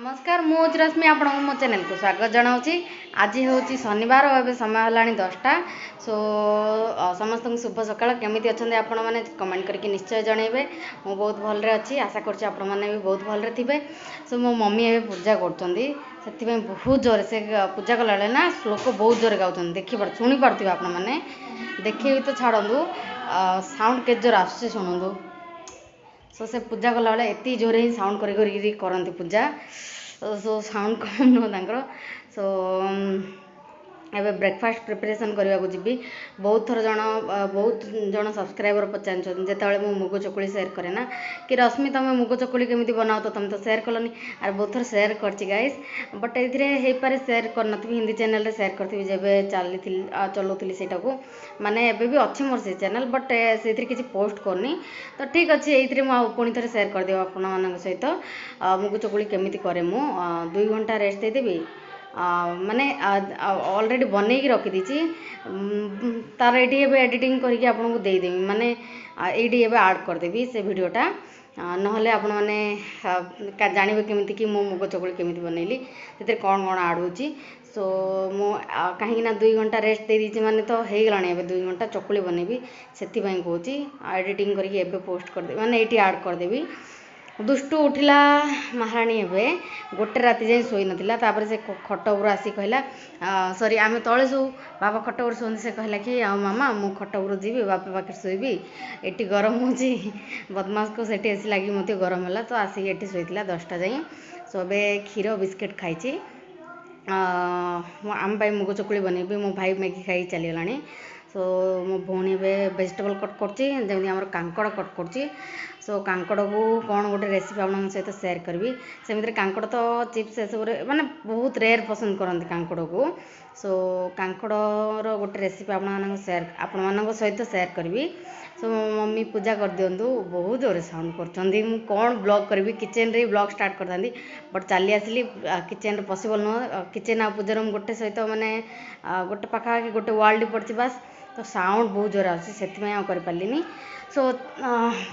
नमस्कार मुझे रश्मि आपण मो चैनल को स्वागत जनाऊँगी। आज हूँ शनिवार और समय है 10टा। सो समस्त शुभ सकाल केमी अच्छा आपण मैंने कमेंट करके निश्चय जनइबे। मु बहुत भलरे अच्छी आशा करछि आपण मैंने भी बहुत भलरे थिबे। सो मो मम्मी ए पूजा करछंदी से बहुत जोर से पूजा कला ना श्लोक बहुत जोर गाउछन देखि पड़ सुनी पड़थिबे आपण मैंने देखि तो छाड़ू साउंड के जोर आसुछि शुणु। सो से पूजा कला बेले एति जोरे ही साउंड करती पूजा। सो साउंड कम नुह सो एबे ब्रेकफास्ट प्रिपरेशन करने को जी बहुत जन सब्सक्राइबर पचार जिते मुझे मुग चकुली सेयार करे ना कि रश्मि तुम मुग चकुली केमी बनाओ तो तुम तो सेयार कलनी और बहुत थर सेयार करछि गाइस। बट ये पारे सेयार करनी हिंदी चैनल रे सेयार करी जब चलाऊली सेटा को माने एबे भी अच्छी मोर से चैनल बट से किसी पोस्ट करनी तो ठीक अच्छे ये पुणी थे सेयार करदे आपण सहित मुग चकुली केमी करे मु 2 घंटा रेस्ट देदेवी माने ऑलरेडी बनईकी रखीदी तार ये एडिटिंग करके आपन को देदेवी माने ये ऐड करदेवी से वीडियोटा नहले आपण मैंने जानवे केमी कि मो मुग चकुली केमी बनैली से कौन कौन ऐड होची। सो मो कहीं 2 घंटा रेस्ट दे दीची माने तो हो गलानी 2 घंटा चकुली बनैबी से कहूँ एडिटिंग करके एबे पोस्ट करदेवी माने ये ऐड करदेवी। दुष्टु उठिला महाराणी एवं गोटे राति जाए शोई नाला से खट उपर आसी कहला सॉरी आम तले शो बाबा खट उपर शोती से कहला कि मामा मु खट उपर जी बापा पाखे शोबी ये गरम हो बदमाश को सेठी आसी लगी मत गरम है तो आसिक ये शोला 10टा जाए। सो ए क्षीर बिस्किट खाई आम मुग चकुली बनैबी मो भाई मैगी खाई चलीगला। सो मो भौणी वेजिटेबल कट कर कांकड़ कट कर। सो कांकड़ को कौन गोटे रेसिपी आप सहित सेयार करी सेमती कांकड़ तो चिप्स सब माने बहुत रेयर पसंद करते कांकड़ को। सो कांकड़ गोटे रेसिपी आपण सहित सेयार करी। सो मम्मी पूजा कर दिंतु बहुत जोर साउंड कर कौन ब्लॉग करी किचेन रे ब्लॉग स्टार्ट कर था बट चली आसली किचेन पॉसिबल नुह किचेन आ पूजा रूम गोटे सहित माने गोटे पाखापाखि गोटे वाल पड़ी बस तो साउंड बहुत जोर आसपारे। सो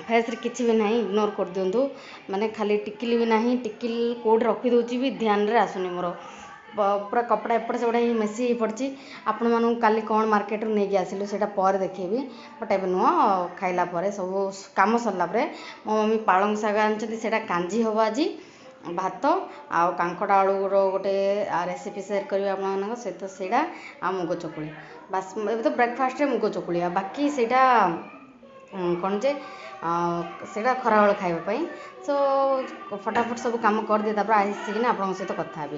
फेस रे किसी भी ना इग्नोर कर दिंतु माने खाली टिकिल भी ना टिकिल कौट रखीदे भी ध्यान रे आसुनी मोर पूरा कपड़ा एपट सेपट ही मेसी ही पड़ी। आपण मानू काली कौन मार्केट रू नहीं आसिलु से पर देखेबी बट ए नुह खाइला सब कम सरला मो मम्मी पालंग शाग आनी से कांजी हम आज भात आउ कांकड़ आलू गोटे रेसिपी सेयार करी आप सहित से मुग चकुली बास तो ब्रेकफास्ट रे मुग चकुली बाकी सेटा कौन जे से खरा बेल खावाई। सो फटाफट सब कम कर दिए आसिकिना आप सहित कथा हेबी।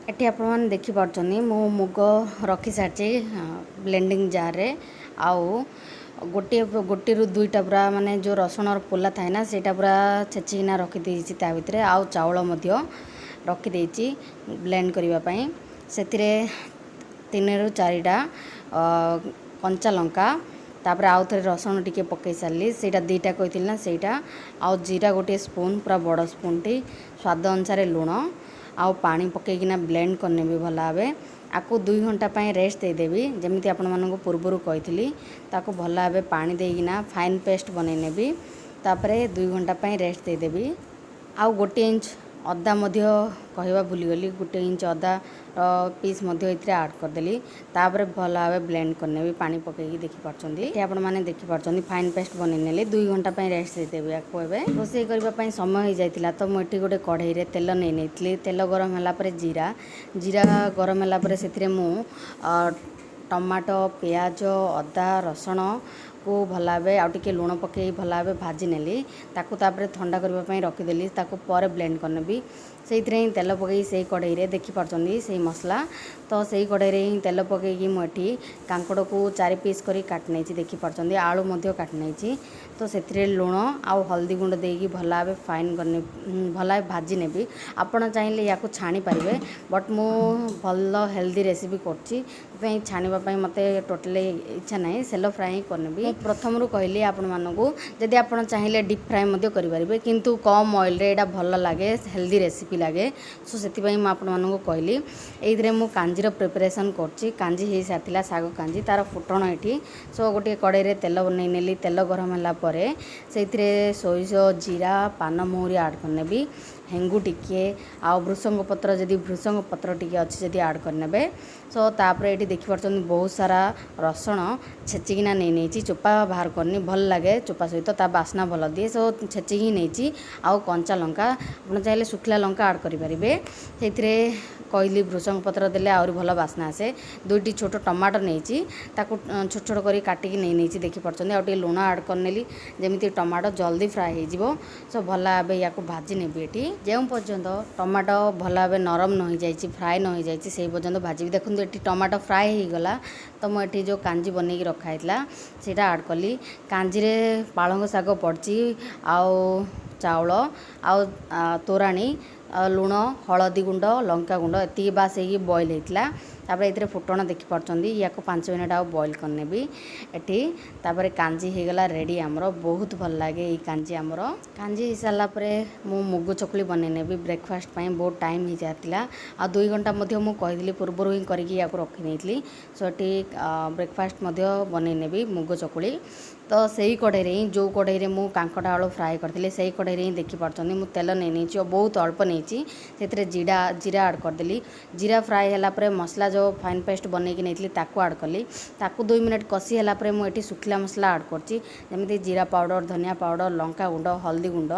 एटी आप देखिपे मो मुग रखी सारी ब्लेंडिंग जार रे आउ गोटे रु 2टा पूरा माने जो रसुण पोला थाए ना सेटा पूरा छेचिकिना रखीदी भितर आउ चाउल रखीदे ब्लेंड करने से 3 रु 4टा कंचा लंका तापर आउ थे रसुण टिके पकई सारी से 2टा कही ना सेटा आउ जीरा गोटे स्पून पूरा बड़ स्पून टी स्वाद अनुसार लुण आउ पानी पकईकिना ब्लेंड करने भी भल भाव आपको 2 घंटा रेस्ट देदेवी जमी आपण पूर्वर कही ताको भल भाव पानी देना फाइन पेस्ट बनईनेबी तापर 2 घंटा रेस्ट देदेवी। आउ 1 इंच अदा कहवा भूलीगली 1 इंच अदा पीस ऐड करदेली तापर भल भाव ब्लेंड करने भी पानी पकईकी देखिपारे आपण मैंने देखिपारे फाइन पेस्ट बनईने 2 घंटा रेस्ट देदेवी। आपको एवं रोषे करने समय हो जाता तो मुझे गोटे कढ़ई रे तेल नहीं तेल गरम है जीरा गरम है से टमाटो पियाज अदा रसुण को भल भाव आउ टे लुण पकई भल भाव भाजी नेली ताकू तापर ठंडा करने रखीदेली ताकू पर ब्लेंड करने भी से तेल पकई से कढ़ई रे देखिपारे से मसला तो से कढ़ई रे ही तेल पकईकी मुझे कांकड़ को 4 पीस करी काट नहीं देखिपारे आलू काट नहीं तो से लुण आउ हल्दी गुंड देकी भल भाव फाइन करने भल भाव भाजी नेबी आपण चाहिए या छाणी पारे बट मु भल हेल्दी रेसिपी कर छाणीपाई मत टोटली इच्छा ना सेलो फ्राए करने प्रथम कहली आपण मानू जदि आप चाहिए डीप फ्राए करेंगे किंतु कम ऑयल रे एटा भल लगे हेल्दी रेसिपी लगे। सो से कहली ये मुझे कांजीर प्रिपरेशन कर कांजी हो सारी साग कांजी तार फुटण ये। सो गोटे कड़े रे तेल बन नेली तेल गरम है से सोरिष जीरा पान मुहरी ऐड करनेबी हेंगु टिके आउ भृषंग पत्र जदि भृषंग पत्र टिके अच्छी जदि आड करने। सो तापर ये देखिपे बहुत सारा रसुण छेचिकिना नहीं चोपा बाहर करनी भल लगे चोपा सहित ता बास्ना भल दिए। सो छेचिकी नहीं आउ कंचा लंका आप चाहिए सुखला लंका आड करेंगे से कहली भृषंग पत्र देले आहरी भल बास्ना आसे। दुईटी छोट टमाटो नहीं छोट छोट कर काटिकी नहीं देखिपे आउ लुण आड करनेली जमी टमाटो जल्दी फ्राए हो। सो भल भाव या भाजी नेबी ये जो पर्यंत टमाटो भल भाव नरम न हो जाए फ्राए न हो जाए से पर्यंत भाजी देखो ये टमाटो फ्राए हो गला। तो मुझे जो कांजी बनई रखाईला सीटा आड कली कांजी रे पालंग शाग पड़ी आउ चाउल आउ तोराणी लुण हलदी गुंड लंका गुंड एति बास हो बॉयल होता। तापर ये फुटण देखिपे या 5 मिनट आउ बॉयल करनेबी एटी तापर कांजी हो गला रेडी आमर बहुत भल लगे ये कांजी आमर कांजी हो सारा मु मुग चकुली बनई नेबी ब्रेकफास्ट पाई बहुत टाइम हो जाता आ 2 घंटा मु कही पूर्वर ही करके रखी नहीं। सो ये ब्रेकफास्ट बनई नेबी मुग चकुली। तो सही कढ़ई ही जो कढ़ई मु कांकड़ा आलू फ्राए करते से कढ़ई ही देखिपे मु तेल नहीं बहुत अल्प नहीं से जीरा आड करदेली। जीरा फ्राए है मसला जो फाइन पेस्ट बनईकी नहीं आड कली 2 मिनट कषी है मुझे सुखला मसला आड करमी जीरा पाउडर धनिया पाउडर लंका गुंड हल्दी गुंड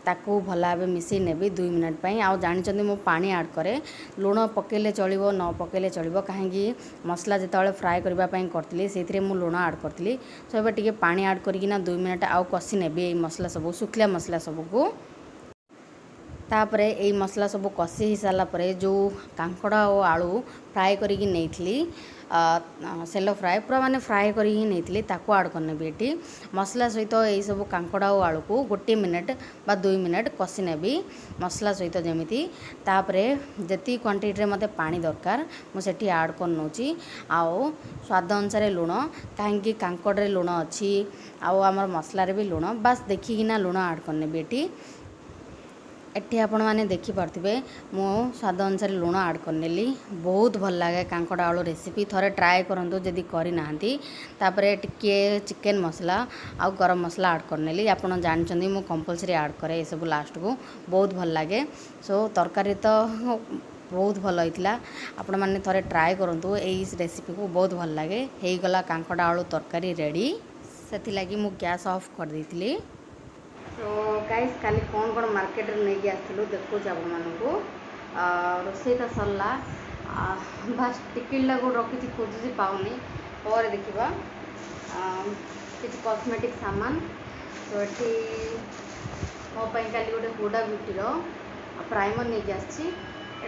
ताकू भल भाव मिसई नेबी 2 मिनट पर। आउ जानते मु पानी आड करे लुण पकेले चलो न पकेले चलो कहीं मसला जिते फ्राए करने करी से लुण आड करी। सो ए टे पानी आड करना 2 मिनट आउ कषि नेबी मसला सब सुखला मसला सबको। तापर यही मसला सब कषि हो सारापर जो कांकड़ा और आलू फ्राए करी नहीं सेलो फ्राए पूरा माने फ्राए करी नहीं आड करनेबी ये मसला सहित यही सब कांकड़ा और आलू को 1 मिनट बा 2 मिनट कषि नेबी मसला सहित जमीती। तापर जी क्वांटिटी मते पानी दरकार मुझे आड कर नौची आओ स्वाद अनुसार लुण कहीं कांकड़े लुण अच्छी आउ आमर मसलार भी लुण बास देखिकिना लुण आड करनेबी एटी आपण मैंने देखिपे मो स्वाद अनुसार लुण आड करनेली बहुत भल लगे कांकड़ा आलू रेसिपी थोड़े ट्राए करूँ जदि करना। टिके चिकेन मसला आउ गरम मसला आड करनेली आपन जानते मु कंपलसरी आड करे ये सब लास्ट को बहुत भल लगे। सो तरकारी तो बहुत भल होता आपण मैंने थोड़े ट्राए करूँ यही रेसिपी को बहुत भल लगे। हो गला कांकड़ा आलू तरकारी रेडी से लगी मु गैस ऑफ कर देती। तो गाइस काली कौन कौन मार्केट रे नहीं आसलु देखो आपको रोसे तो सरला बस टिकिट लगो रखी खोजुची पाऊनी और देखा किसी कॉस्मेटिक सामान। तो ये मोपाई काली गोटे हुडा ब्यूटीर प्राइमर नहीं आसी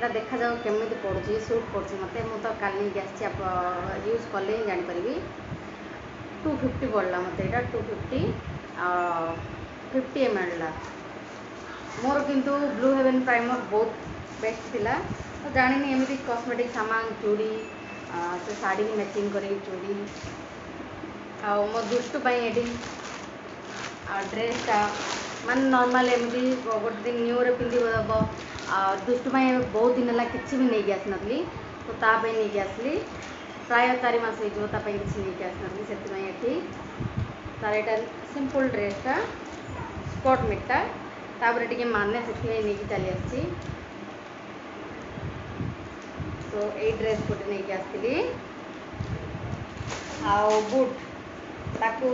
देखा जाओ केमी पड़ुची सूट कर मत तो काली नहीं आसी यूज कले ही जानीपरि 250 पड़ला मत यहाँ 250 50 ml ला मोर किंतु ब्लू हेवन प्राइमर बहुत बेस्ट थिला। तो जानी एमती कॉस्मेटिक सामान चूड़ी से साड़ी भी मैचिंग कर चूड़ी मो दुष्ट ये ड्रेसटा मान नॉर्मल एमती गोटे दिन न्यू रे पिंधि दब दुष्ट बहुत दिन है किसी भी नहीं आसी नी तो तापाई नहीं आसली प्राय 4 मास हो किसी नहीं आसी से तार यहाँ सिंपल ड्रेसटा स्कर्ट मिटा तापर टिके माने से नहीं चली आसी। तो ये ड्रेस गोटे नहीं आसती आउ बुट ताकू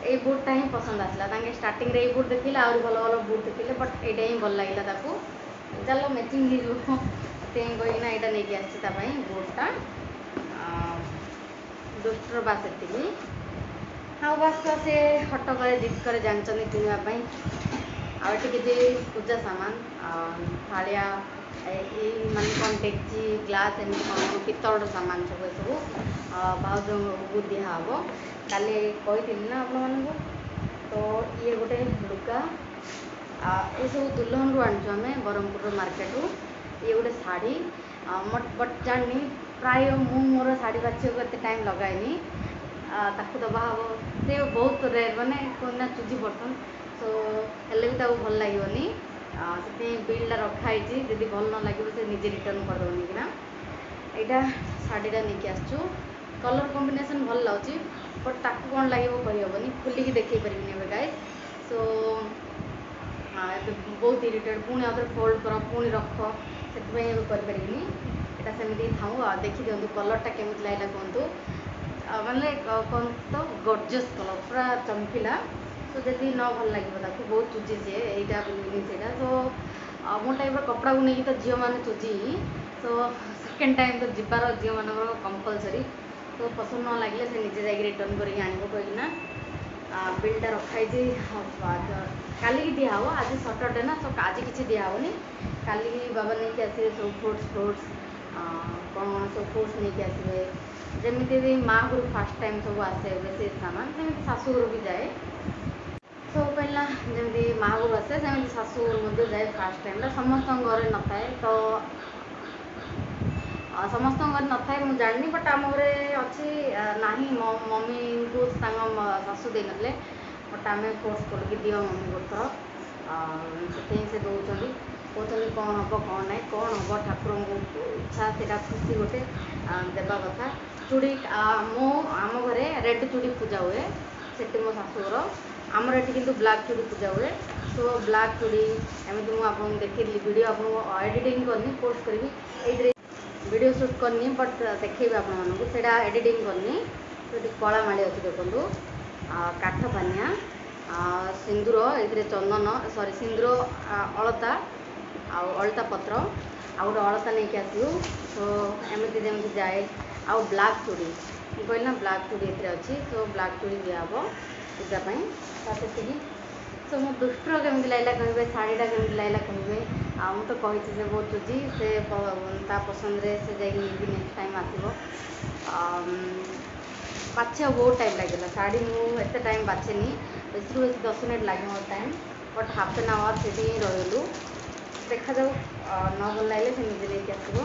ये बुटा ही पसंद आसला स्टार्टिंग रे बुट देखिले आहरी भल भल बुट देखिले बट यहाँ ही भल लगे चलो मैचिंग हो कहीना यहाँ नहीं आसी बुटा दुष्टर बास एति हाँ बास से हटक जिद कर जानते किनापी आउ किसी पूजा सामान थालिया मान कौन डेक्ची ग्लास एमती कौन पितल सामान सब सब भाज को दिहब काली कही ना आपण तो ये गोटे लुगा ये सब दुल्हन रू आनी आम ब्रह्मपुर मार्केट रू ये गोटे शाढ़ी बट जानी प्राय मु मोर शाढ़ी बाछी को टाइम लगाएनी ताकू दबा हम से बहुत रेयर मैंने चुजी पड़सन सो हेल्ले भी भल लगे से बिल्डा रखाई जब भल न लगे से निजे रिटर्न करदेनी कि यहाँ शाढ़ीटा नहीं आसचु कलर कॉम्बिनेशन भल लगे बट ताकू कौन लगे कहीहबनी खोलिकी देखे पारे गाइस। सो ଏବେ ବହୁତ ଇରିଟେଡ଼, ପୁଣି ଆଉଥରେ ଫୋଲ୍ଡ କର ପୁଣି ରଖ, ସେଥିପାଇଁ ଏବେ କରିପାରିବିନି। ଏଇଟା ସେମିତି ଥାଉ। ଦେଖିଦିଅନ୍ତୁ କଲର୍ଟା କେମିତି ଲାଗିଲା କୁହନ୍ତୁ। ମାନେ କ'ଣ ତ ଗର୍ଜିୟସ୍ କଲର୍, ପୁରା ଚମକିଲା। ତ ଯଦି ନ ଭଲ ଲାଗିବ ତାକୁ, ବହୁତ ଚୁଜି ସିଏ, ଏଇଟା ପିନ୍ଧିବିନି ସେଇଟା। ତ ମୋ ଟାଇପ୍ର କପଡ଼ାକୁ ନେଇକି ତ ଝିଅମାନେ ଚୁଜି। ତ ସେକେଣ୍ଡ ଟାଇମ୍ ତ ଯିବାର ଝିଅମାନଙ୍କର କମ୍ପଲସରି। ତ ପସନ୍ଦ ନ ଲାଗିଲେ ସେ ନିଜେ ଯାଇକି ରିଟର୍ନ କରିକି ଆଣିବ କହିକିନା ବିଲ୍ଟା ରଖାହେଇଛି। କାଲିକି ଦିଆହେବ, ଆଜି ସଟର୍ଡେ ନା, ତ ଆଜି କିଛି ଦିଆହେବନି। କାଲିକି ବାବା ନେଇକି ଆସିବେ ସବୁ ଫ୍ରୁଟ୍ସ କ'ଣ ସବୁ ଫ୍ରୁଟ୍ସ ନେଇକି ଆସିବେ। ଯେମିତି ବି ମାଆ ଘରୁ ଫାର୍ଷ୍ଟ ଟାଇମ୍ ସବୁ ଆସେ ବେଶୀ ସାମାନ, ସେମିତି ଶାଶୁଘରୁ ବି ଯାଏ। ସବୁ ପାଇଲା ଯେମିତି ମାଆ ଘରୁ ଆସେ ସେମିତି ଶାଶୁଘରୁ ମଧ୍ୟ ଯାଏ ଫାର୍ଷ୍ଟ ଟାଇମ୍ଟା। ସମସ୍ତଙ୍କ ଘରେ ନଥାଏ, ତ ସମସ୍ତଙ୍କ ଘରେ ନଥାଏ ମୁଁ ଜାଣିନି, ବଟ୍ ଆମ ଘରେ ଅଛି ନାହିଁ। ମୋ ମମିଙ୍କୁ ତାଙ୍କ ଶାଶୁ ଦେଇନଥିଲେ, ବଟ୍ ଆମେ ଫୋର୍ସ କଲୁ କି ଦିଅ ମମି ଗୋଟେ ଥର। ସେଥିପାଇଁ ସେ ଦେଉଛନ୍ତି, କହୁଛନ୍ତି କ'ଣ ହେବ କ'ଣ ନାହିଁ, କ'ଣ ହେବ ଠାକୁରଙ୍କୁ ଇଚ୍ଛା, ସେଇଟା ଖୁସି ଗୋଟେ ଦେବା କଥା। ଚୁଡ଼ି ଆମ ଘରେ ରେଡ଼୍ ଚୁଡ଼ି ପୂଜା ହୁଏ, ସେଠି ମୋ ଶାଶୁଘର। ଆମର ଏଠି କିନ୍ତୁ ବ୍ଲାକ୍ ଚୁଡ଼ି ପୂଜା ହୁଏ। ସୋ ବ୍ଲାକ୍ ଚୁଡ଼ି ଏମିତି ମୁଁ ଆପଣଙ୍କୁ ଦେଖେଇଲି, ଭିଡ଼ିଓ ଆପଣଙ୍କୁ ଏଡ଼ିଟିଂ କରିନି, ପୋଷ୍ଟ କରିବି। ଏଇଥିରେ ଭିଡ଼ିଓ ସୁଟ୍ କରିନି, ବଟ୍ ଦେଖେଇବି ଆପଣମାନଙ୍କୁ। ସେଇଟା ଏଡ଼ିଟିଂ କରିନି। ସେଠି କଳା ମାଳି ଅଛି ଦେଖନ୍ତୁ, କାଠ ପାନିଆ, ସିନ୍ଦୁର, ଏଥିରେ ଚନ୍ଦନ, ସିନ୍ଦୁର, ଅଳତା ଆଉ ଅଳତା ପତ୍ର, ଆଉ ଗୋଟେ ଅଳତା ନେଇକି ଆସିବୁ। ତ ଏମିତି ଯେମିତି ଯାଏ। ଆଉ ବ୍ଲାକ୍ ଚୁଡ଼ି, ମୁଁ କହିଲି ନା ବ୍ଲାକ୍ ଚୁଡ଼ି ଏଥିରେ ଅଛି। ତ ବ୍ଲାକ୍ ଚୁଡ଼ି ଦିଆହେବ ପୂଜା ପାଇଁ। ତ ସେତିକି। ତ ମୋ ଦୁଷ୍ଟର କେମିତି ଲାଗିଲା କହିବେ, ଶାଢ଼ୀଟା କେମିତି ଲାଗିଲା କହିବେ। ଆଉ ମୁଁ ତ କହିଛି ସେ ବହୁତ ଚୁଜି, ସେ ତା ପସନ୍ଦରେ ସେ ଯାଇକି ନେଇକି ନେକ୍ସଟ ଟାଇମ୍ ଆସିବ। ବାଛିବାକୁ ବହୁତ ଟାଇମ୍ ଲାଗିଲା ଶାଢ଼ୀ, ମୁଁ ଏତେ ଟାଇମ୍ ବାଛେନି, ବେଶୀରୁ ବେଶୀ 10 ମିନିଟ୍ ଲାଗେ ମୋର ଟାଇମ୍, ବଟ୍ ହାଫ୍ ଆନ୍ ଆୱାର୍ ସେଠି ହିଁ ରହିଲୁ। ଦେଖାଯାଉ, ନ ଭଲ ଲାଗିଲେ ସେ ନିଜେ ନେଇକି ଆସିବ।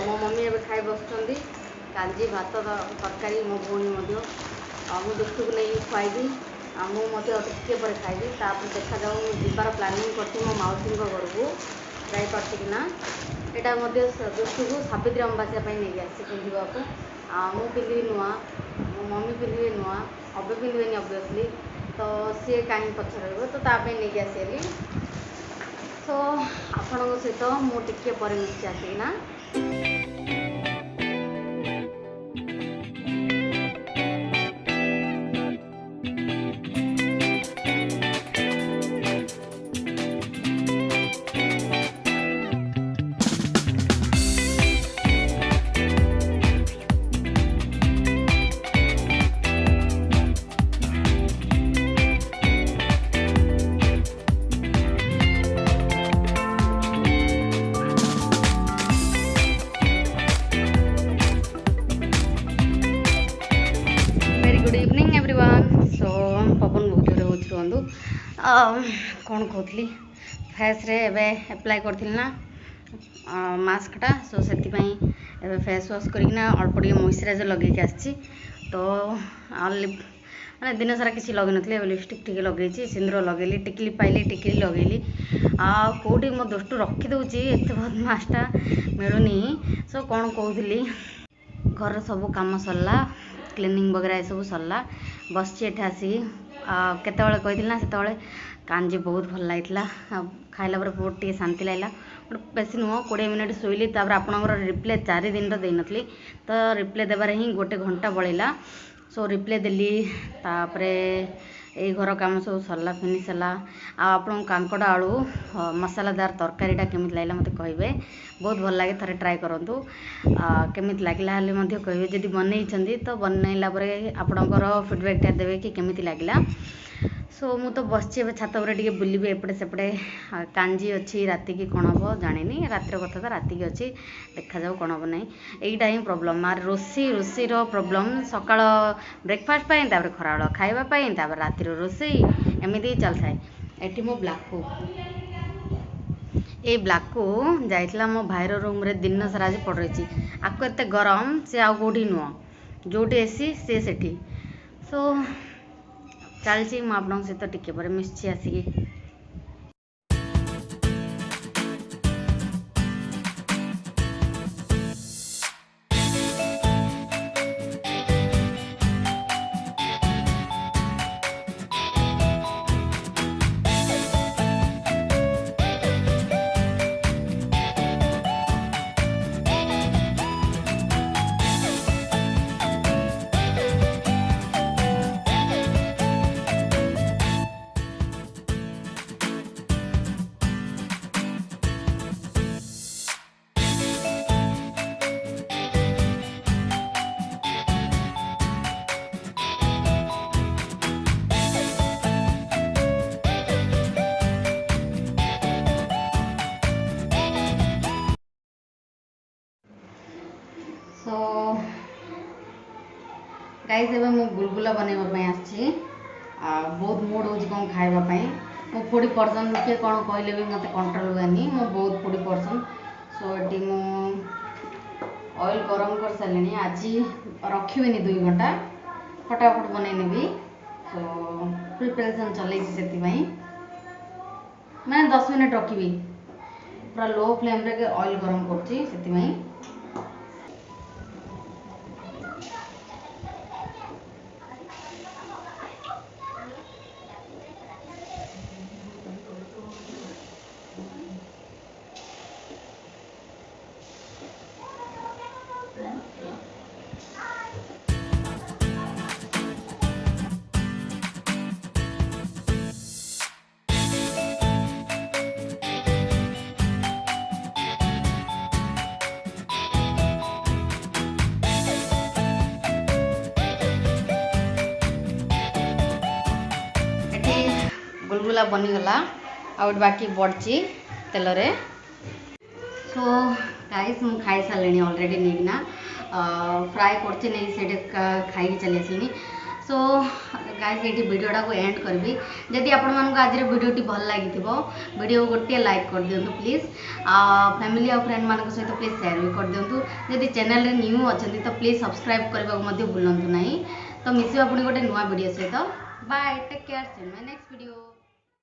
ମୋ ମମି ଏବେ ଖାଇ ବସୁଛନ୍ତି କାଞ୍ଜି, ଭାତ, ତରକାରୀ। ମୋ ଭଉଣୀ ମଧ୍ୟ, ମୁଁ ଦୁଷ୍ଟୁକୁ ନେଇକି ଖୁଆଇବି, ମୁଁ ମଧ୍ୟ ଟିକିଏ ପରେ ଖାଇବି। ତାପରେ ଦେଖାଯାଉ, ମୁଁ ଯିବାର ପ୍ଲାନିଂ କରିଛି ମୋ ମାଉସୀଙ୍କ ଘରକୁ, ଯାଇପାରୁଛି କି ନା। ଏଇଟା ମଧ୍ୟ ଦୁଷ୍ଟୁକୁ ସାବିତ୍ରୀ ଅମାବାସ୍ୟା ପାଇଁ ନେଇକି ଆସିଛି ପିନ୍ଧିବାକୁ। ମୁଁ ପିନ୍ଧିବି ନୂଆ, ମୋ ମମି ପିନ୍ଧିବେ ନୂଆ, ଅବେ ପିନ୍ଧିବେନି ଅବଭିୟସ୍ଲି। ତ ସିଏ କାହିଁକି ପଛରେ ରହିବ, ତ ତା ପାଇଁ ନେଇକି ଆସିଲି। ତ ଆପଣଙ୍କ ସହିତ ମୁଁ ଟିକିଏ ପରେ ମିଶି ଆସିକିନା। Good evening everyone. सो पवन बहुत जोर हो रुहतु। कौन कहती फेस रे एबे एप्लाई करथिल ना मास्कटा, सो से फेस वाश करना अल्प टे मॉइस्चराइजर लगे आसी। तो मैंने दिन सारा किसी लगे नी, लिपस्टिक टी लगे, सिंदूर लगेली, टिकली पाइली, टिकली लगेली। कौटी मो दुष्टु रखीदे एत बदमासटा मिलूनी। सो कौन कहती घर सब कम सरला, क्लीनिंग वगैरह ये सब सरला, बस एठे आसिक केतବେଳେ କହିଥିଲି ना सेतବେଳେ कांजी बहुत भल लगी, खाइला बहुत टे शांति लगला। बेसी नुह 20 मिनट शोली, आपणकर रिप्ले 4 दिन देई नथली, तो रिप्ले देवार ही 1 घंटा बळैला। सो रिप्ले देली, तापरे यही घर काम सब सरला, फिनिश है। आपन कांकड़ आलू मसालादार तरकारीटा केमिति लागला मते कहबे, बहुत भल लगे, थरे ट्राए करंतु। केमिति लागला हले मध्य कहबे, जदि बनैछंती तो बनैला परे आपणकर फीडबैकटा देबे कि केमिति लागला। सो मु तो बसची ए छात पर टिके बुलबी एपटे सेपटे। कांजी अच्छी राति की कौन हम जानी, रातिर कथा तो राति की अच्छी, देखा जाऊ कौन हम ना। यहीटा ही प्रोब्लेम मार रोषेई प्रोब्लेम। सकाळ ब्रेकफास्ट खराबेल खावाई, रातिर रोषेई, एमती चल थाए। एटी मो ब्लाकू ये ब्लाकू जाइला मो भाईर रूम रे दिन सारा आज पड़ रही। आपको एत गरम से आउ कौटी नुह, जोटी एसी सी सेठी। सो चलती मुझे आपन सहित टिके पर मिशी आसिक। गाइस एबे मु गुलगुला बनैबा पई आछि बहुत मूड होछि कोन खाइबा पई मु फूडी पर्सन के कोन कहले भी मते कंट्रोल हुआनी मु बहुत फूडी पर्सन सो एटी मु ऑयल गरम कर सालेनी आज रखिबेनी 2 घंटा फटाफट बनै नेबी सो प्रिपरेशन चलै छी सेति पई मैं 10 मिनट रखिबी पूरा लो फ्लेम रे ऑयल गरम करछि सेति पई गुलगुला बनीगला आउट बाकी बढ़ची तेल रे सो गाइस मु खाई सारे ऑलरेडी नेकिना फ्राए करछि नै सेटे खाई चली आसलिनी सो गाइस ये वीडियोटा को एंड करबी जदि आपण मानको आज वीडियोटी भल लागि वीडियो गोटे लाइक कर दियंतु प्लीज फैमिली और फ्रेंड मानक सहित प्लीज शेयर भी कर दियंतु जदि चैनल रे न्यू अछंती तो प्लीज सब्सक्राइब करबा को मध्य भूलंतु नाही तो मिसिबा पुनी गोटे नुवा वीडियो सहित bye take care see you in my next video.